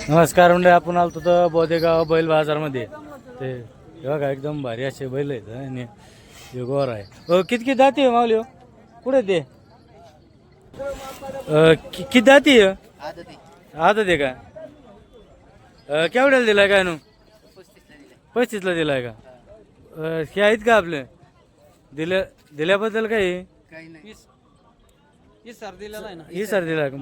नमस्कार म्हणजे आपण आलतो तर बोदेगाव बैल बाजारमध्ये ते हे बघा एकदम भारी असे बैल आहेत आणि हे गोर आहे. किती दाती आहे माऊली हो? कुठे ते किती दाती आहे? आदत आहे का? केवढ्याला दिलाय काय नु? 35ला दिलाय का? हे आहेत का आपले दिल्याबद्दल काही ही सर दिलेला आहे ना. ही सर दिला का?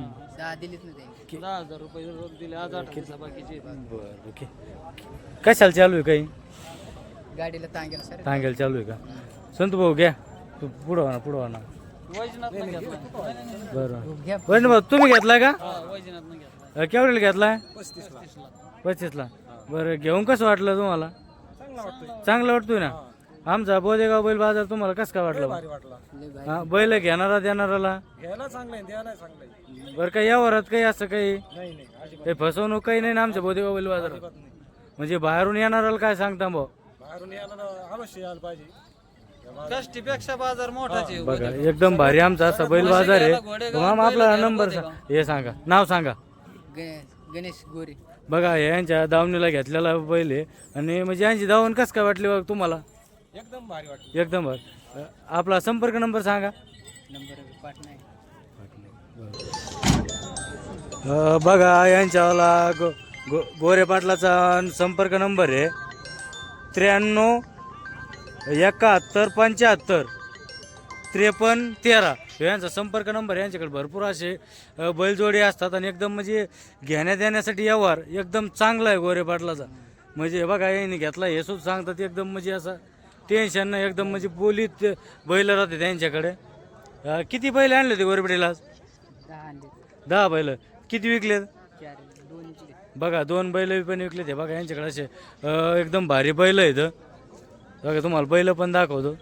10,000 रुपये रोज दिले. आज 8 बाकीचे. बरं ओके. कशाला चालू आहे काही? गाडीला तांगेल सर. टांगेल चालू आहे का? संत भाऊ घ्या तू पुढं ना वैजनाथ न घेतला. बरं वैजनाथ भाऊ तुम्ही घेतलाय का? वैजनाथ न घेतला. केवढ्याला घेतलाय? 35ला. 35ला. बरं घेऊन कसं वाटलं तुम्हाला? चांगलं वाटतोय ना. आमचा बोदेगाव बैल बाजार तुम्हाला कसं काय वाटलं? हा बैल घेणारा देणाराला बरं काही यावरात काही असं काही फसवणूक काही नाही ना आमच्या बोदेगाव बैल बाजार. म्हणजे बाहेरून येणाराला काय सांगता भाऊ? कष्टीपेक्षा बाजार मोठाच आहे. बघा एकदम भारी आमचा असा बैल बाजार आहे. मामा आपला नंबर हे सांगा, नाव सांगा. गणेश गोरे. बघा यांच्या दावणीला घेतलेला बैल आहे आणि म्हणजे यांची दावण कसं काय वाटली बघ तुम्हाला? एकदम भारी वाटलं. एकदम भारी. आपला संपर्क नंबर सांगा. नंबर पाठ नाही. बघा यांच्यावाला गोरे पाटलाचा संपर्क नंबर आहे 93 71 75 53 13. यांचा संपर्क नंबर आहे. यांच्याकडे भरपूर असे बैलजोडे असतात आणि एकदम म्हणजे घेण्यात येण्यासाठी व्यवहार एकदम चांगला आहे गोरे पाटलाचा. म्हणजे बघा यांनी घेतला हे सुद्धा सांगतात एकदम म्हणजे असं टेन्शन नाही एकदम म्हणजे बोलीत बैल राहते त्यांच्याकडे. किती बैल आणले होते गोरेपाटीला? 10 बैल. किती विकलेत? बघा 2 बैल पण विकले ते. बघा यांच्याकडे असे एकदम भारी बैल आहेत. बघा तुम्हाला बैल पण दाखवतो.